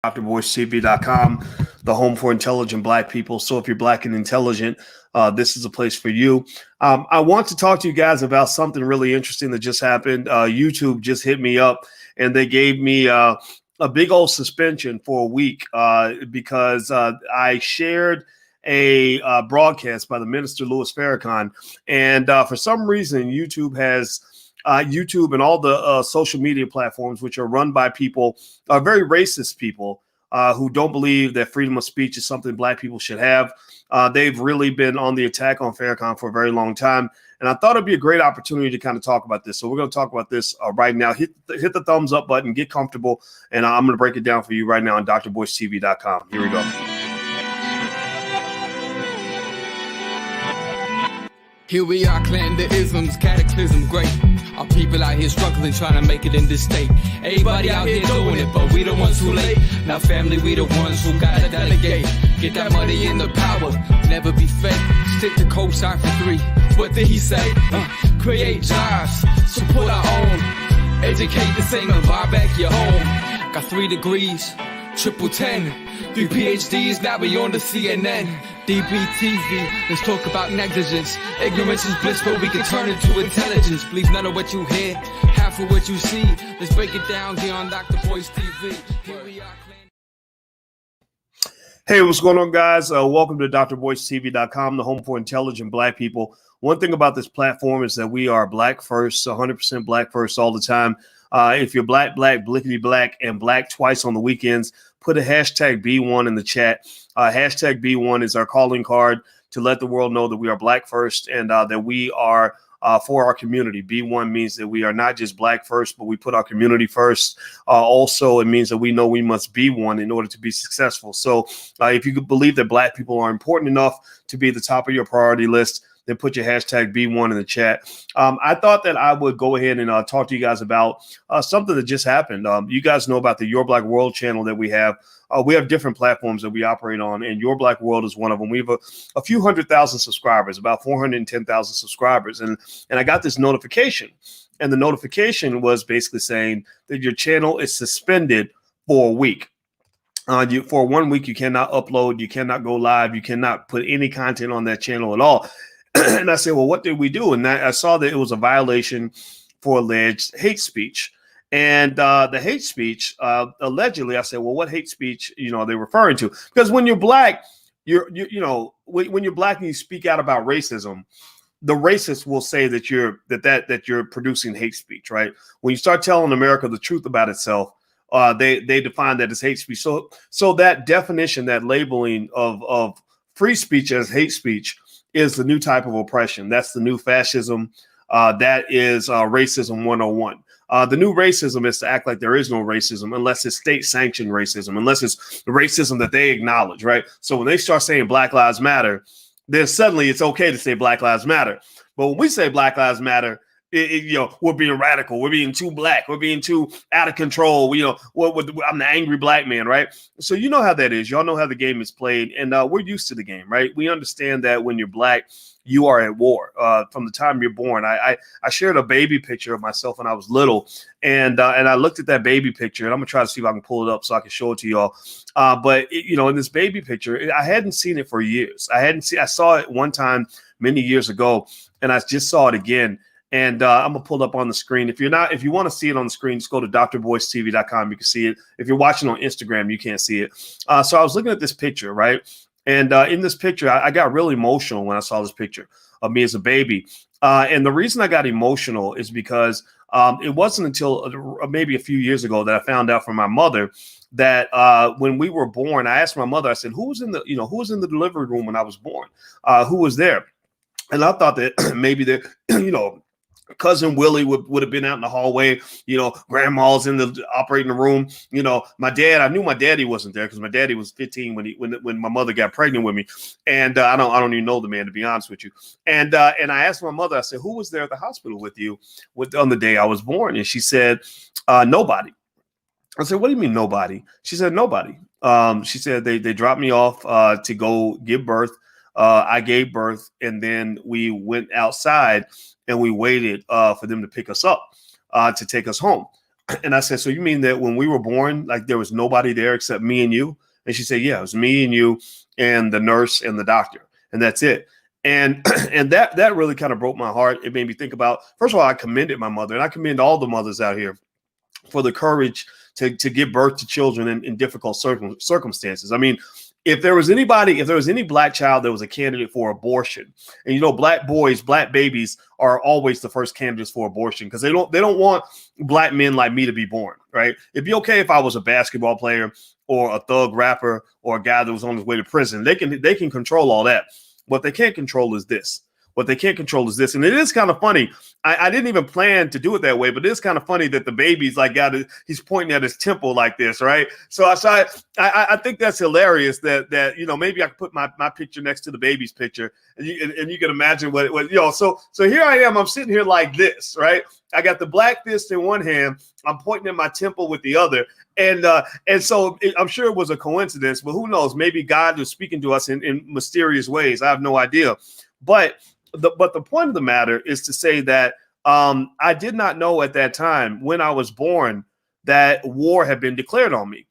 drboycetv.com, the home for intelligent Black people. So if you're Black and intelligent, this is a place for you. I want to talk to you guys about something really interesting that just happened. YouTube just hit me up and they gave me a big old suspension for a week because I shared a broadcast by the minister Louis Farrakhan. And for some reason, YouTube and all the social media platforms, which are run by people, very racist people who don't believe that freedom of speech is something Black people should have. They've really been on the attack on Farrakhan for a very long time. And I thought it'd be a great opportunity to kind of talk about this. So we're going to talk about this right now. Hit the thumbs up button, get comfortable, and I'm going to break it down for you right now on drboycetv.com. Here we go. Here we are, clan the isms, cataclysm, great. Our people out here struggling, trying to make it in this state. Everybody out here doing it, but we the ones who late. Now family, we the ones who gotta delegate. Get that money in the power, never be fake. Stick to co-sign for 3. What did he say? Create jobs, support our own. Educate the same and buy back your home. Got 3 degrees, triple 10. 3 PhDs, now we on the CNN. DBTV, let's talk about negligence. Ignorance is bliss, but we can turn it to intelligence. Believe none of what you hear, half of what you see. Let's break it down here on Dr. Boyce TV. Here we are. Hey, what's going on, guys? Welcome to drboycetv.com, the home for intelligent Black people. One thing about this platform is that we are Black first, 100% Black first all the time. If you're Black, blickety black, and Black twice on the weekends, put a hashtag B1 in the chat. Hashtag B1 is our calling card to let the world know that we are Black first and that we are for our community. B1 means that we are not just Black first, but we put our community first. Also, it means that we know we must be one in order to be successful. So if you believe that Black people are important enough to be at the top of your priority list, then put your hashtag B1 in the chat. I thought that I would go ahead and talk to you guys about something that just happened. You guys know about the Your Black World channel that we have. We have different platforms that we operate on, and Your Black World is one of them. We have a few 100,000 subscribers, about 410,000 subscribers. And I got this notification, and the notification was basically saying that your channel is suspended for a week. For 1 week, you cannot upload, you cannot go live, you cannot put any content on that channel at all. And I said, well, what did we do? And I saw that it was a violation for alleged hate speech. And the hate speech, allegedly, I said, well, what hate speech, are they referring to? Because when you're Black, when you're Black and you speak out about racism, the racists will say that you're producing hate speech, right? When you start telling America the truth about itself, they define that as hate speech. So that definition, that labeling of free speech as hate speech is the new type of oppression. That's the new fascism. That is racism 101. The new racism is to act like there is no racism unless it's state-sanctioned racism, unless it's racism that they acknowledge, right? So when they start saying Black Lives Matter, then suddenly it's okay to say Black Lives Matter. But when we say Black Lives Matter, we're being radical. We're being too Black. We're being too out of control. I'm the angry Black man, right? So you know how that is. Y'all know how the game is played, and we're used to the game, right? We understand that when you're Black, you are at war from the time you're born. I shared a baby picture of myself when I was little, and I looked at that baby picture, and I'm gonna try to see if I can pull it up so I can show it to y'all. But in this baby picture, I hadn't seen it for years. I saw it one time many years ago, and I just saw it again. And I'm gonna pull it up on the screen. If you want to see it on the screen, just go to drboycetv.com. You can see it. If you're watching on Instagram, you can't see it. So I was looking at this picture, right? And in this picture, I got really emotional when I saw this picture of me as a baby. And the reason I got emotional is because it wasn't until maybe a few years ago that I found out from my mother that when we were born, I asked my mother, I said, who was in the delivery room when I was born? Who was there? And I thought that maybe that, Cousin Willie would have been out in the hallway, grandma's in the operating room. My dad, I knew my daddy wasn't there because my daddy was 15 when my mother got pregnant with me. And I don't even know the man, to be honest with you. And I asked my mother, I said, who was there at the hospital with you on the day I was born? And she said, nobody. I said, what do you mean nobody? She said, nobody. She said they dropped me off to go give birth. I gave birth, and then we went outside and we waited for them to pick us up to take us home. And I said, so you mean that when we were born, like there was nobody there except me and you? And she said, yeah, it was me and you and the nurse and the doctor, and that's it. And and that really kind of broke my heart. It made me think about, first of all, I commended my mother, and I commend all the mothers out here for the courage to give birth to children in difficult circumstances. I mean, if there was any black child that was a candidate for abortion, and you know, black boys, black babies are always the first candidates for abortion because they don't want black men like me to be born, right? It'd be okay if I was a basketball player or a thug rapper or a guy that was on his way to prison. They can control all that. What they can't control is this. What they can't control is this. And it is kind of funny. I didn't even plan to do it that way, but it is kind of funny that the baby's like he's pointing at his temple like this, right? So I think that's hilarious that you know, maybe I could put my picture next to the baby's picture, and you can imagine what you know. So here I am. I'm sitting here like this, right? I got the black fist in one hand. I'm pointing at my temple with the other. And so I'm sure it was a coincidence, but who knows? Maybe God was speaking to us in mysterious ways. I have no idea. But the point of the matter is to say that I did not know at that time when I was born that war had been declared on me.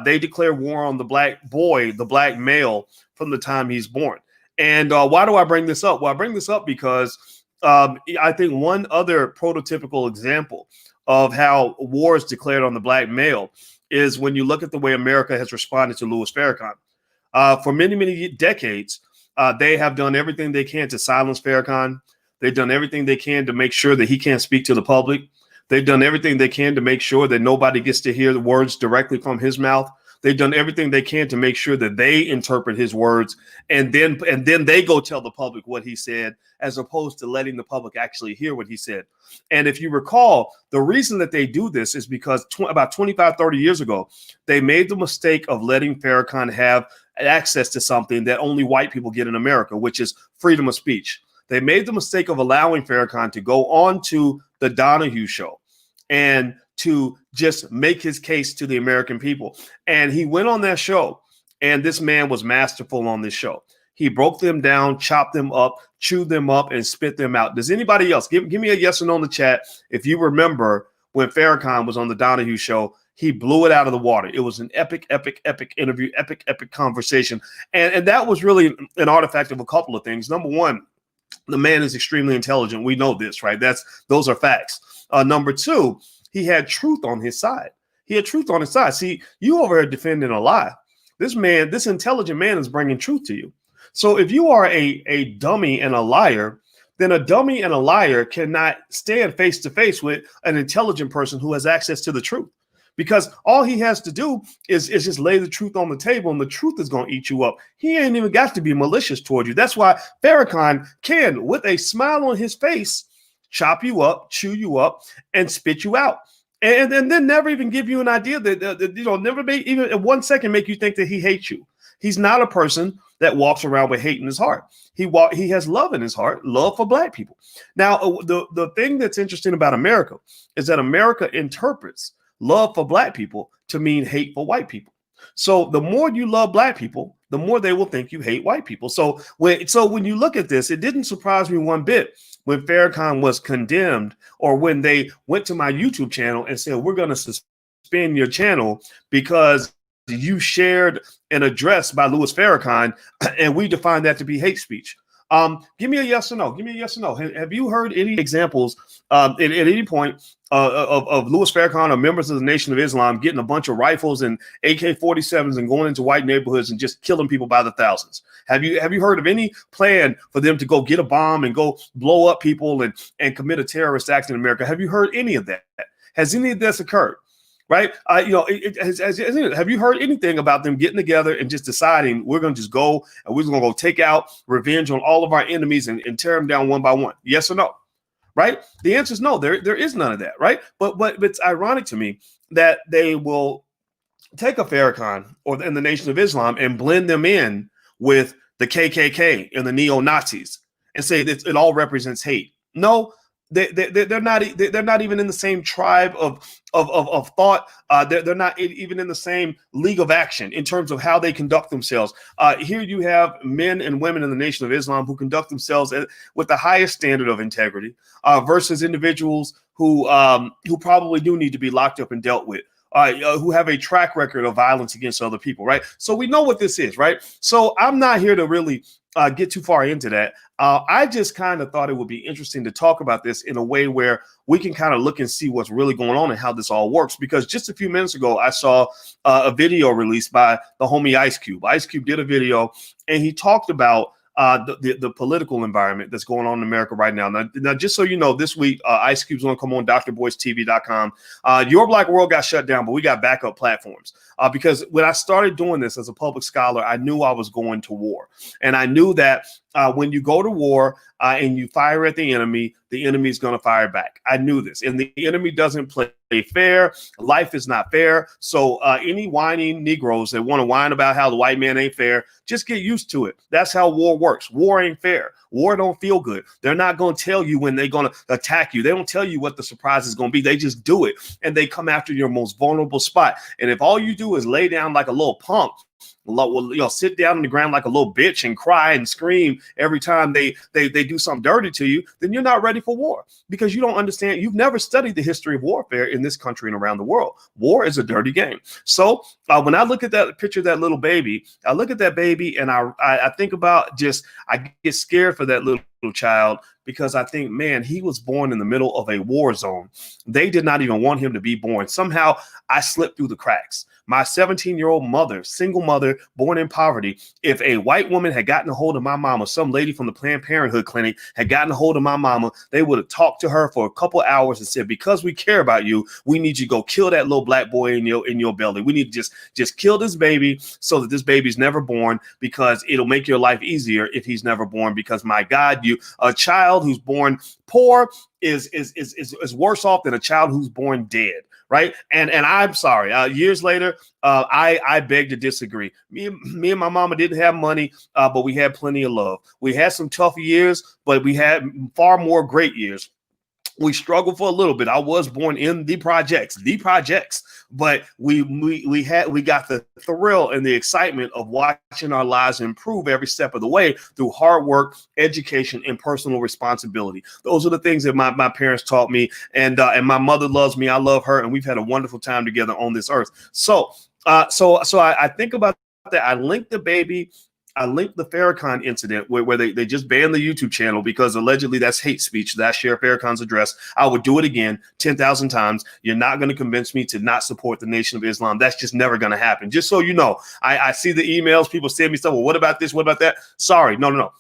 They declare war on the black boy, the black male, from the time he's born. And why do I bring this up? Well, I bring this up because I think one other prototypical example of how war is declared on the black male is when you look at the way America has responded to Louis Farrakhan. For many, many decades, they have done everything they can to silence Farrakhan. They've done everything they can to make sure that he can't speak to the public. They've done everything they can to make sure that nobody gets to hear the words directly from his mouth. They've done everything they can to make sure that they interpret his words, and then they go tell the public what he said, as opposed to letting the public actually hear what he said. And if you recall, the reason that they do this is because about 25, 30 years ago, they made the mistake of letting Farrakhan have access to something that only white people get in America, which is freedom of speech. They made the mistake of allowing Farrakhan to go on to the Donahue show and to just make his case to the American people. And he went on that show, and this man was masterful on this show. He broke them down, chopped them up, chewed them up, and spit them out. Does anybody else, give me a yes or no in the chat if you remember when Farrakhan was on the Donahue show? He blew it out of the water. It was an epic, epic, epic interview, epic, epic conversation. And that was really an artifact of a couple of things. Number one, the man is extremely intelligent. We know this, right? Those are facts. Number two, he had truth on his side. He had truth on his side. See, you over here defending a lie. This intelligent man is bringing truth to you. So if you are a dummy and a liar, then a dummy and a liar cannot stand face to face with an intelligent person who has access to the truth. Because all he has to do is just lay the truth on the table, and the truth is going to eat you up. He ain't even got to be malicious toward you. That's why Farrakhan can, with a smile on his face, chop you up, chew you up, and spit you out. And then never even give you an idea that you know, never make, even in 1 second, make you think that he hates you. He's not a person that walks around with hate in his heart. He has love in his heart, love for black people. Now, the thing that's interesting about America is that America interprets love for black people to mean hate for white people. So the more you love black people, the more they will think you hate white people. So when you look at this, it didn't surprise me one bit when Farrakhan was condemned, or when they went to my YouTube channel and said, we're going to suspend your channel because you shared an address by Louis Farrakhan, and we define that to be hate speech. Give me a yes or no. Give me a yes or no. Have you heard any examples at any point of Louis Farrakhan or members of the Nation of Islam getting a bunch of rifles and AK-47s and going into white neighborhoods and just killing people by the thousands? Have you heard of any plan for them to go get a bomb and go blow up people and commit a terrorist act in America? Have you heard any of that? Has any of this occurred? Right? Have you heard anything about them getting together and just deciding we're going to just go and we're going to go take out revenge on all of our enemies and tear them down one by one? Yes or no? Right? The answer is no. There is none of that. Right? But it's ironic to me that they will take a Farrakhan and the Nation of Islam and blend them in with the KKK and the neo-Nazis and say that it all represents hate. No. They're not even in the same tribe of thought. They're not even in the same league of action in terms of how they conduct themselves. Here you have men and women in the Nation of Islam who conduct themselves with the highest standard of integrity versus individuals who probably do need to be locked up and dealt with. Who have a track record of violence against other people, right? So we know what this is, right? So I'm not here to really get too far into that. I just kind of thought it would be interesting to talk about this in a way where we can kind of look and see what's really going on and how this all works. Because just a few minutes ago, I saw a video released by the homie Ice Cube. Ice Cube did a video and he talked about the political environment that's going on in America right now. Now, just so you know, this week, Ice Cube's going to come on drboycetv.com. Your Black World got shut down, but we got backup platforms. Because when I started doing this as a public scholar, I knew I was going to war. And I knew that when you go to war and you fire at the enemy is going to fire back. I knew this. And the enemy doesn't play fair. Life is not fair. So any whining Negroes that want to whine about how the white man ain't fair, just get used to it. That's how war works. War ain't fair. War don't feel good. They're not going to tell you when they're going to attack you. They don't tell you what the surprise is going to be. They just do it. And they come after your most vulnerable spot. And if all you do is lay down like a little punk, sit down on the ground like a little bitch and cry and scream every time they do something dirty to you, then you're not ready for war because you don't understand. You've never studied the history of warfare in this country and around the world. War is a dirty game. So when I look at that picture of that little baby, I look at that baby and I think about I get scared for that little child because I think, man, he was born in the middle of a war zone. They did not even want him to be born. Somehow I slipped through the cracks. My 17-year-old mother, single mother, born in poverty, if a white woman had gotten a hold of my mama, some lady from the Planned Parenthood clinic had gotten a hold of my mama, they would have talked to her for a couple hours and said, because we care about you, we need you to go kill that little black boy in your belly. We need to just kill this baby so that this baby's never born because it'll make your life easier if he's never born because, my God, a child who's born poor is worse off than a child who's born dead. Right. And I'm sorry. Years later, I beg to disagree. Me and my mama didn't have money, but we had plenty of love. We had some tough years, but we had far more great years. We struggled for a little bit. I was born in the projects, but we got the thrill and the excitement of watching our lives improve every step of the way through hard work, education, and personal responsibility. Those are the things that my parents taught me, and my mother loves me. I love her, and we've had a wonderful time together on this earth. So I think about that. I link the baby. I linked the Farrakhan incident where they just banned the YouTube channel because allegedly that's hate speech. That Sheriff Farrakhan's address. I would do it again 10,000 times. You're not going to convince me to not support the Nation of Islam. That's just never going to happen. Just so you know, I see the emails. People send me stuff. Well, what about this? What about that? Sorry. No.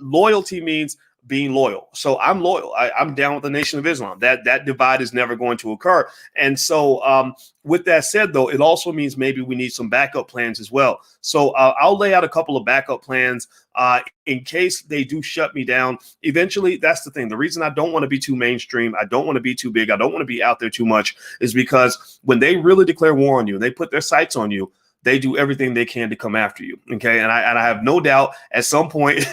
Loyalty means being loyal. So I'm loyal. I'm down with the Nation of Islam. That divide is never going to occur. And so with that said, though, it also means maybe we need some backup plans as well. So I'll lay out a couple of backup plans in case they do shut me down. Eventually, that's the thing. The reason I don't want to be too mainstream, I don't want to be too big, I don't want to be out there too much is because when they really declare war on you, they put their sights on you, they do everything they can to come after you. Okay. And I have no doubt at some point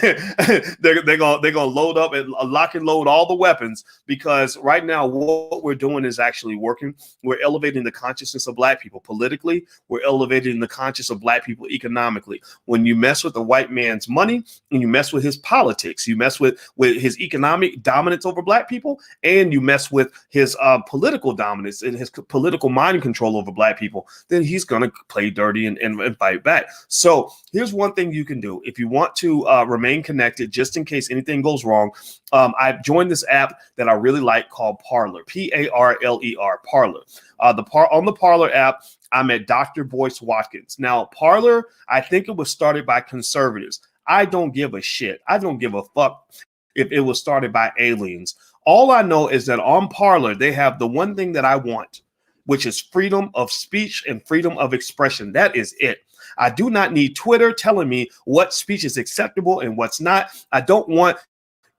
they're gonna load up and lock and load all the weapons, because right now what we're doing is actually working. We're elevating the consciousness of Black people politically. We're elevating the consciousness of Black people economically. When you mess with the white man's money and you mess with his politics, you mess with his economic dominance over Black people, and you mess with his political dominance and his political mind control over Black people, then he's gonna play dirty and fight back. So here's one thing you can do if you want to remain connected, just in case anything goes wrong. I've joined this app that I really like called Parlor, Parler, Parlor. On the Parlor app, I'm at Dr. Boyce Watkins. Now, Parlor, I think it was started by conservatives. I don't give a shit. I don't give a fuck if it was started by aliens. All I know is that on Parlor, they have the one thing that I want, which is freedom of speech and freedom of expression. That is it. I do not need Twitter telling me what speech is acceptable and what's not. I don't want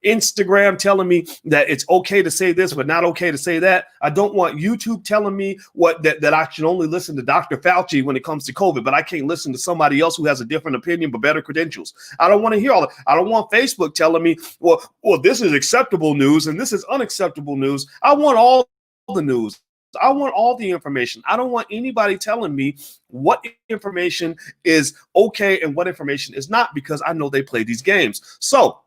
Instagram telling me that it's okay to say this, but not okay to say that. I don't want YouTube telling me that I should only listen to Dr. Fauci when it comes to COVID, but I can't listen to somebody else who has a different opinion but better credentials. I don't want to hear all that. I don't want Facebook telling me, well, this is acceptable news and this is unacceptable news. I want all the news. I want all the information. I don't want anybody telling me what information is okay and what information is not, because I know they play these games. So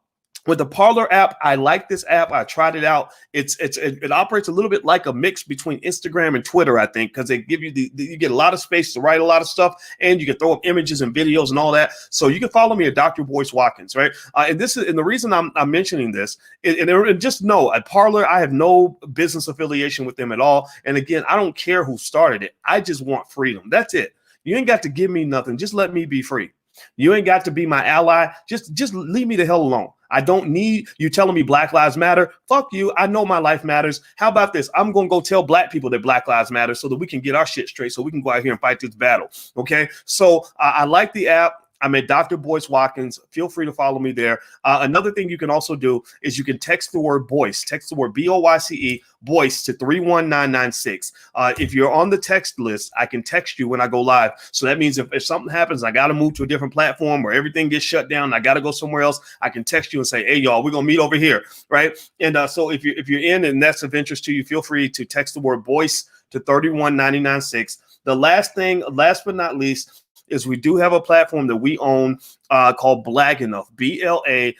With the Parlor app, I like this app. I tried it out. It operates a little bit like a mix between Instagram and Twitter, I think, because they give you you get a lot of space to write a lot of stuff, and you can throw up images and videos and all that. So you can follow me at Dr. Boyce Watkins, right? And the reason I'm mentioning this, and just know at Parlor, I have no business affiliation with them at all. And again, I don't care who started it. I just want freedom. That's it. You ain't got to give me nothing. Just let me be free. You ain't got to be my ally. Just leave me the hell alone. I don't need you telling me Black Lives Matter. Fuck you. I know my life matters. How about this? I'm going to go tell black people that Black Lives Matter so that we can get our shit straight, so we can go out here and fight this battle. Okay. So I like the app. I'm at Dr. Boyce Watkins. Feel free to follow me there. Another thing you can also do is you can text the word Boyce. Text the word Boyce, Boyce to 31996. If you're on the text list, I can text you when I go live. So that means if something happens, I got to move to a different platform or everything gets shut down, I got to go somewhere else, I can text you and say, hey, y'all, we're going to meet over here, right? And so if you're in and that's of interest to you, feel free to text the word Boyce to 31996. The last but not least, is we do have a platform that we own called Blag Enough, BLAGGENUF.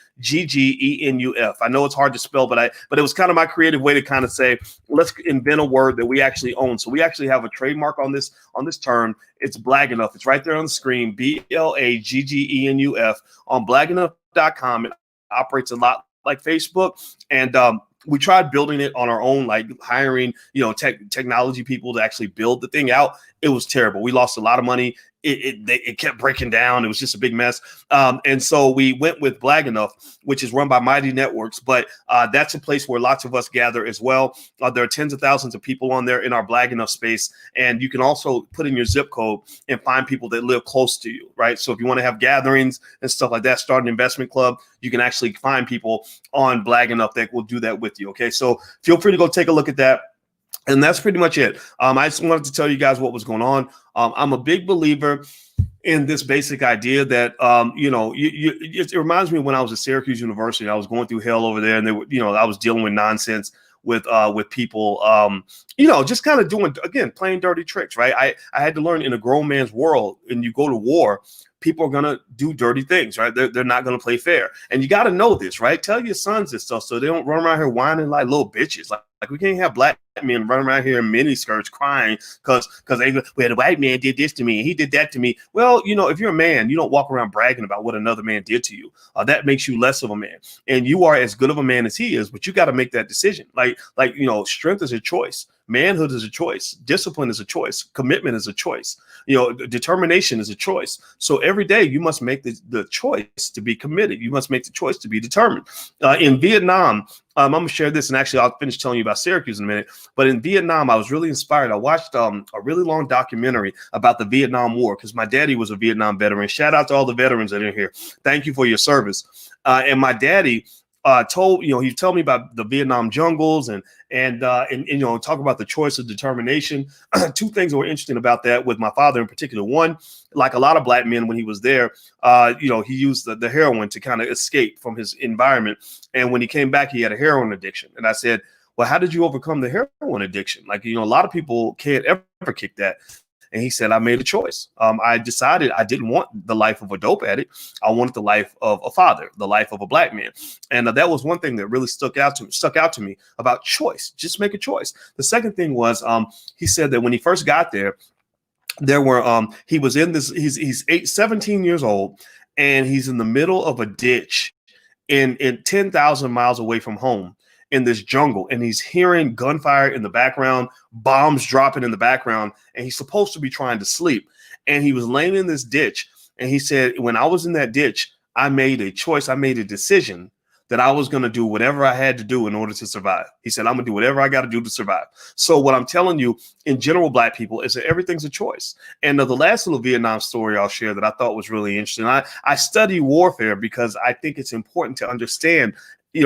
I know it's hard to spell, but it was kind of my creative way to kind of say, let's invent a word that we actually own. So we actually have a trademark on this term. It's Blag Enough. It's right there on the screen, BLAGGENUF on blagenough.com. It operates a lot like Facebook, and we tried building it on our own, like hiring, technology people to actually build the thing out. It was terrible. We lost a lot of money. It kept breaking down. It was just a big mess. And so we went with Blag Enough, which is run by Mighty Networks. But that's a place where lots of us gather as well. There are tens of thousands of people on there in our Blag Enough space. And you can also put in your zip code and find people that live close to you, right? So if you want to have gatherings and stuff like that, start an investment club, you can actually find people on Blag Enough that will do that with you. Okay, so feel free to go take a look at that. And that's pretty much it. I just wanted to tell you guys what was going on. I'm a big believer in this basic idea that, it reminds me of when I was at Syracuse University. I was going through hell over there, and I was dealing with nonsense with people, just kind of doing, again, playing dirty tricks, right? I had to learn in a grown man's world, and you go to war, people are going to do dirty things, right? They're not going to play fair. And you got to know this, right? Tell your sons this stuff so they don't run around here whining like little bitches. Like we can't have black men running around here in mini skirts crying because the white man did this to me and he did that to me. Well, if you're a man, you don't walk around bragging about what another man did to you. That makes you less of a man. And you are as good of a man as he is, but you got to make that decision. Strength is a choice. Manhood is a choice. Discipline is a choice. Commitment is a choice. Determination is a choice. So every day you must make the choice to be committed. You must make the choice to be determined. In Vietnam, I'm going to share this, and actually I'll finish telling you about Syracuse in a minute. But in Vietnam, I was really inspired. I watched a really long documentary about the Vietnam War because my daddy was a Vietnam veteran. Shout out to all the veterans that are in here. Thank you for your service. And my daddy he told me about the Vietnam jungles and talk about the choice of determination. Two things that were interesting about that with my father in particular. One, like a lot of black men when he was there, he used the heroin to kind of escape from his environment. And when he came back, he had a heroin addiction. And I said, well, how did you overcome the heroin addiction? A lot of people can't ever kick that. And he said, I made a choice. I decided I didn't want the life of a dope addict. I wanted the life of a father, the life of a black man. And that was one thing that really stuck out to me about choice. Just make a choice. The second thing was he said that when he first got there were he was in this, he's 17 years old, and he's in the middle of a ditch in 10,000 miles away from home, in this jungle, and he's hearing gunfire in the background, bombs dropping in the background, and he's supposed to be trying to sleep. And he was laying in this ditch, and he said, when I was in that ditch, I made a choice. I made a decision that I was going to do whatever I had to do in order to survive. He said, I'm going to do whatever I got to do to survive. So what I'm telling you in general, black people, is that everything's a choice. And the last little Vietnam story I'll share that I thought was really interesting. I study warfare because I think it's important to understand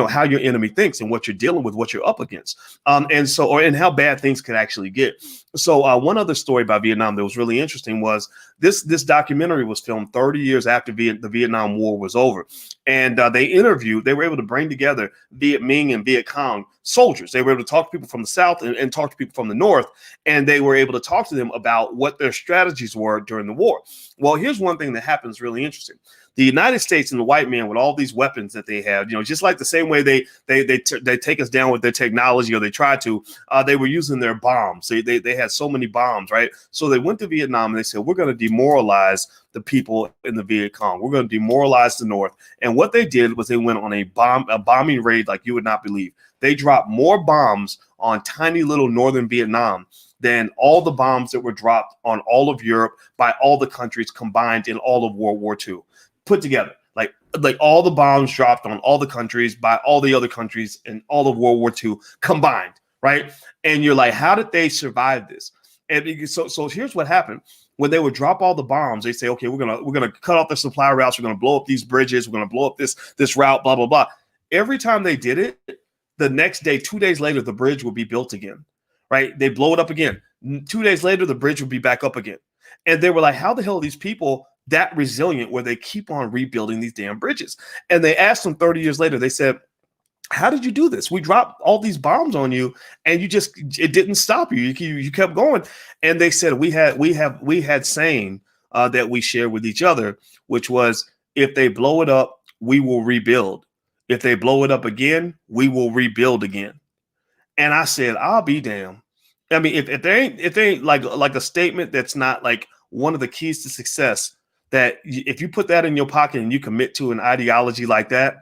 how your enemy thinks and what you're dealing with, what you're up against. And how bad things could actually get. So one other story about Vietnam that was really interesting was this documentary was filmed 30 years after the Vietnam War was over. And they were able to bring together Viet Minh and Viet Cong soldiers. They were able to talk to people from the South and talk to people from the North. And they were able to talk to them about what their strategies were during the war. Well, here's one thing that happens really interesting. The United States and the white man with all these weapons that they have, just like the same way they take us down with their technology, or they try to, they were using their bombs. They had so many bombs, right? So they went to Vietnam and they said, we're going to demoralize the people in the Viet Cong. We're going to demoralize the North. And what they did was they went on a bombing raid like you would not believe. They dropped more bombs on tiny little northern Vietnam than all the bombs that were dropped on all of Europe by all the countries combined in all of World War II. Put together, like all the bombs dropped on all the countries by all the other countries in all of World War II combined, right? And you're like, how did they survive this? And so here's what happened. When they would drop all the bombs, they say, okay, we're gonna cut off the supply routes, we're gonna blow up these bridges, we're gonna blow up this route, blah blah blah. Every time they did it, the next day, 2 days later, the bridge would be built again, right? They blow it up again. 2 days later, the bridge would be back up again. And they were like, how the hell are these people that resilient where they keep on rebuilding these damn bridges? And they asked them 30 years later, they said, how did you do this? We dropped all these bombs on you and it didn't stop you. You kept going. And they said, we had saying that we shared with each other, which was, if they blow it up, we will rebuild. If they blow it up again, we will rebuild again. And I said, I'll be damned. I mean, if they ain't like a statement that's not like one of the keys to success, that if you put that in your pocket and you commit to an ideology like that,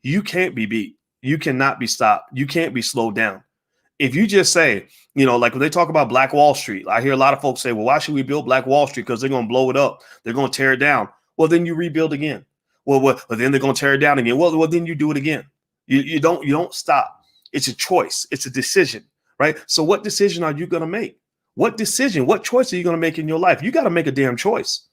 you can't be beat. You cannot be stopped. You can't be slowed down. If you just say, like when they talk about Black Wall Street, I hear a lot of folks say, well, why should we build Black Wall Street? Because they're going to blow it up. They're going to tear it down. Well, then you rebuild again. Well, then they're going to tear it down again. Well, then you do it again. You don't stop. It's a choice. It's a decision, right? So what decision are you going to make? What choice are you going to make in your life? You got to make a damn choice.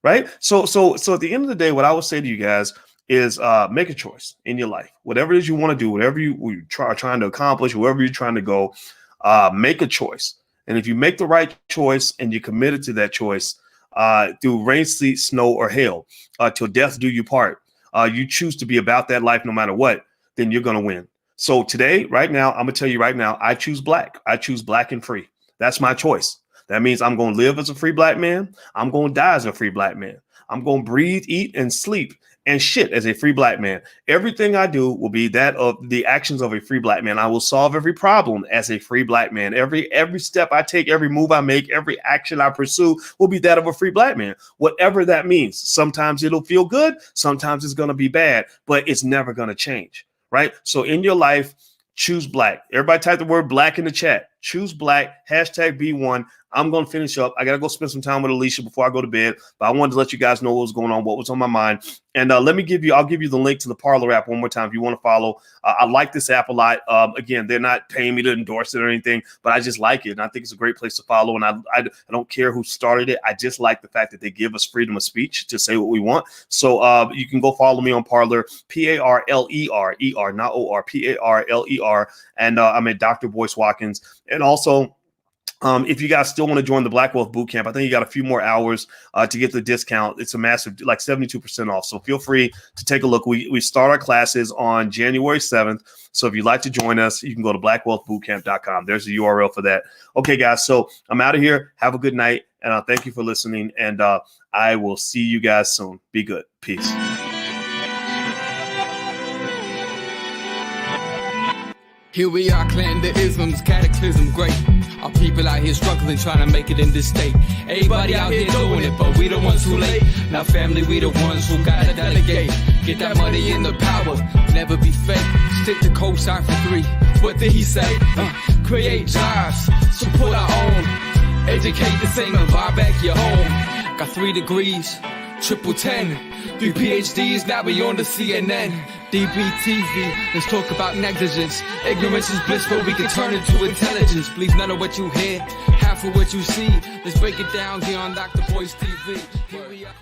Right. So at the end of the day, what I would say to you guys is make a choice in your life. Whatever it is you want to do, whatever you are trying to accomplish, wherever you're trying to go, make a choice. And if you make the right choice and you're committed to that choice through rain, sleet, snow, or hail, till death do you part, you choose to be about that life no matter what, then you're going to win. So today, right now, I'm going to tell you right now, I choose black. I choose black and free. That's my choice. That means I'm going to live as a free black man. I'm going to die as a free black man. I'm going to breathe, eat, and sleep and shit as a free black man. Everything I do will be that of the actions of a free black man. I will solve every problem as a free black man. Every step I take, every move I make, every action I pursue will be that of a free black man. Whatever that means. Sometimes it'll feel good. Sometimes it's going to be bad, but it's never going to change. Right? So in your life, choose black. Everybody type the word black in the chat. Choose black, #B1. I'm going to finish up. I got to go spend some time with Alicia before I go to bed, but I wanted to let you guys know what was going on, what was on my mind. And I'll give you the link to the Parlor app one more time if you want to follow. I like this app a lot. Again, they're not paying me to endorse it or anything, but I just like it. And I think it's a great place to follow. And I don't care who started it. I just like the fact that they give us freedom of speech to say what we want. So you can go follow me on Parlor, Parler, not OR, Parler. And I'm at Dr. Boyce Watkins. And also, if you guys still want to join the Black Wealth Bootcamp, I think you got a few more hours to get the discount. It's a massive, like 72% off. So feel free to take a look. We start our classes on January 7th. So if you'd like to join us, you can go to blackwealthbootcamp.com. There's the URL for that. Okay, guys. So I'm out of here. Have a good night. And thank you for listening. And I will see you guys soon. Be good. Peace. Here we are, clan the isms, cataclysm great. Our people out here struggling, trying to make it in this state. Everybody out here doing it, but we the ones who late. Now family, we the ones who gotta delegate. Get that money in the power, never be fake. Stick to cosign for 3. What did he say? Create jobs, support our own. Educate the same and buy back your home. Got 3 degrees, triple 10. 3 PhDs, now we on the CNN. DBTV, let's talk about negligence. Ignorance is bliss, but we can turn it to intelligence. Believe none of what you hear, half of what you see. Let's break it down here on Dr. Boyce TV. Here we are.